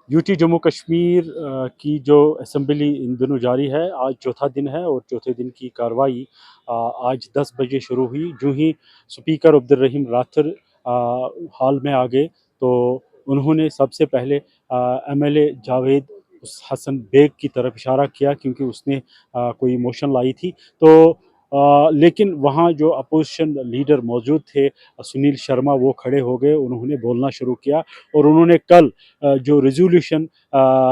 UT Jammu Kashmir की जो assembly इन दिनों जारी है, आज चौथा दिन है और चौथे दिन की कार्रवाई आज 10 बजे शुरू हुई। जो ही स्पीकर अब्दुल रहीम राथर हॉल में आ गए तो उन्होंने सबसे पहले एमएलए जावेद हसन बेग की तरफ इशारा किया, क्योंकि उसने कोई मोशन लाई थी। तो लेकिन वहाँ जो अपोजिशन लीडर मौजूद थे सुनील शर्मा, वो खड़े हो गए, उन्होंने बोलना शुरू किया और उन्होंने कल जो रेजोल्यूशन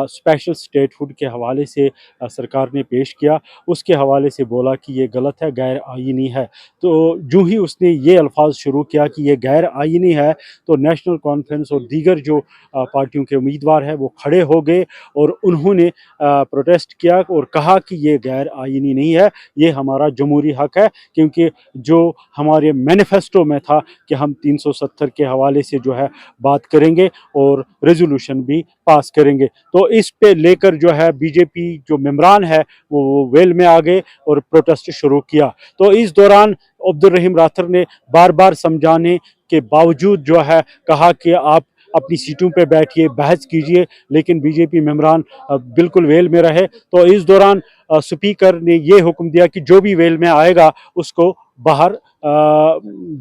स्पेशल स्टेटहुड के हवाले से सरकार ने पेश किया, उसके हवाले से बोला कि ये गलत है, गैर आइनी है। तो जो ही उसने ये अल्फाज शुरू किया कि ये गैर आइनी है, तो नेशनल कॉन्फ्रेंस और दीगर जो पार्टियों के उम्मीदवार हैं वो खड़े हो गए और उन्होंने प्रोटेस्ट किया और कहा कि ये गैर आइनी नहीं है, ये हमारा जमहूरी हक है, क्योंकि जो हमारे मैनिफेस्टो में था कि हम 370 के हवाले से जो है बात करेंगे और रेजोल्यूशन भी पास करेंगे। तो इस पे लेकर जो है बीजेपी जो मेंबरान है वो वेल में आ गए और प्रोटेस्ट शुरू किया। तो इस दौरान अब्दुल रहीम राथर ने बार बार समझाने के बावजूद जो है कहा कि आप अपनी सीटों पे बैठिए, बहस कीजिए, लेकिन बीजेपी मेंबरान बिल्कुल वेल में रहे। तो इस दौरान स्पीकर ने ये हुक्म दिया कि जो भी वेल में आएगा उसको बाहर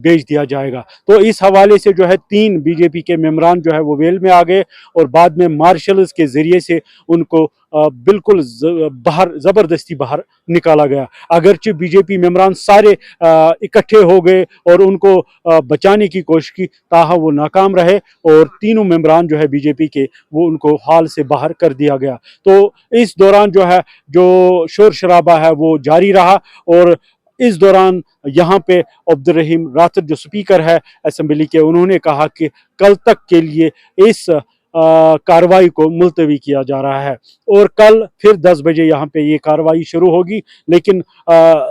भेज दिया जाएगा। तो इस हवाले से जो है 3 बीजेपी के मेंबरान जो है वो वेल में आ गए और बाद में मार्शल्स के जरिए से उनको बिल्कुल बाहर ज़बरदस्ती बाहर निकाला गया। अगरचे बीजेपी मेंबरान सारे इकट्ठे हो गए और उनको बचाने की कोशिश की, ताहा वो नाकाम रहे और तीनों मेंबरान जो है बीजेपी के वो उनको हाल से बाहर कर दिया गया। तो इस दौरान जो है जो शोर शराबा है वो जारी रहा और इस दौरान यहाँ पे अब्दुल रहीम राथर जो स्पीकर है असेंबली के, उन्होंने कहा कि कल तक के लिए इस कार्रवाई को मुलतवी किया जा रहा है और कल फिर 10 बजे यहाँ पे ये कार्रवाई शुरू होगी। लेकिन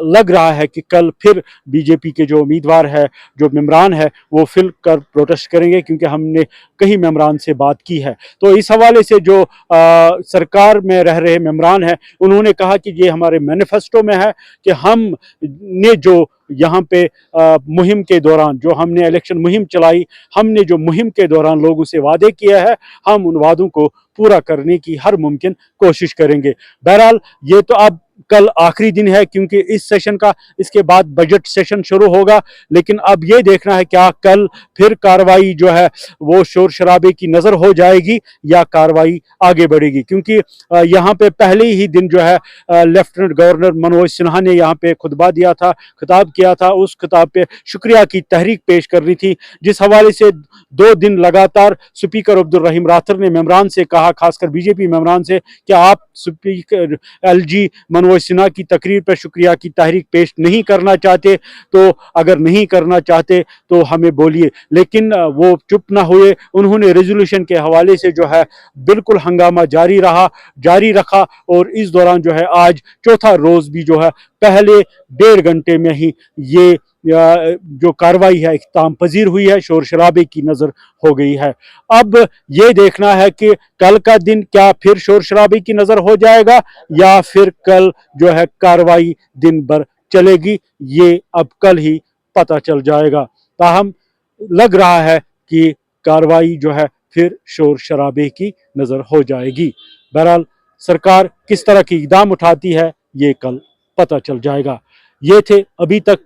लग रहा है कि कल फिर बीजेपी के जो उम्मीदवार है, जो मेंबरान है, वो फिर कर प्रोटेस्ट करेंगे, क्योंकि हमने कई मेंबरान से बात की है। तो इस हवाले से जो सरकार में रह रहे मेंबरान हैं, उन्होंने कहा कि ये हमारे मैनिफेस्टो में है कि हम ने जो यहाँ पे मुहिम के दौरान जो हमने इलेक्शन मुहिम चलाई, हमने जो मुहिम के दौरान लोगों से वादे किए हैं, हम उन वादों को पूरा करने की हर मुमकिन कोशिश करेंगे। बहरहाल ये तो अब कल आखिरी दिन है, क्योंकि इस सेशन का इसके बाद बजट सेशन शुरू होगा। लेकिन अब ये देखना है क्या कल फिर कार्रवाई जो है वो शोर शराबे की नज़र हो जाएगी या कार्रवाई आगे बढ़ेगी, क्योंकि यहाँ पे पहले ही दिन जो है लेफ्टिनेंट गवर्नर मनोज सिन्हा ने यहाँ पे खुतबा दिया था, खिताब किया था। उस खिताब पे शुक्रिया की तहरीक पेश करनी थी, जिस हवाले से 2 दिन लगातार स्पीकर अब्दुल रहीम राथर ने मेंबरान से कहा, खासकर बीजेपी मेंबरान से, कि आप स्पीकर एलजी मनोज सिन्हा की तकरीर पर शुक्रिया की तहरीक पेश नहीं करना चाहते तो अगर नहीं करना चाहते तो हमें बोलिए। लेकिन वो चुप ना हुए, उन्होंने रेजोल्यूशन के हवाले से जो है बिल्कुल हंगामा जारी रखा और इस दौरान जो है आज चौथा रोज भी जो है पहले 1.5 घंटे में ही ये जो कार्रवाई है इख्तिताम पजीर हुई है, शोर शराबे की नजर हो गई है। अब ये देखना है कि कल का दिन क्या फिर शोर शराबे की नजर हो जाएगा या फिर कल जो है कार्रवाई दिन भर चलेगी, ये अब कल ही पता चल जाएगा। ताहम लग रहा है कि कार्रवाई जो है फिर शोर शराबे की नजर हो जाएगी। बहरहाल सरकार किस तरह की इकदाम उठाती है ये कल पता चल जाएगा। ये थे अभी तक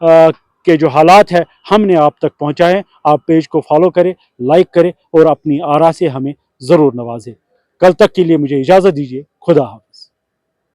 के जो हालात है हमने आप तक पहुंचाए। आप पेज को फॉलो करें, लाइक करें और अपनी आरा से हमें ज़रूर नवाजें। कल तक के लिए मुझे इजाज़त दीजिए। खुदा हाफ़िज़।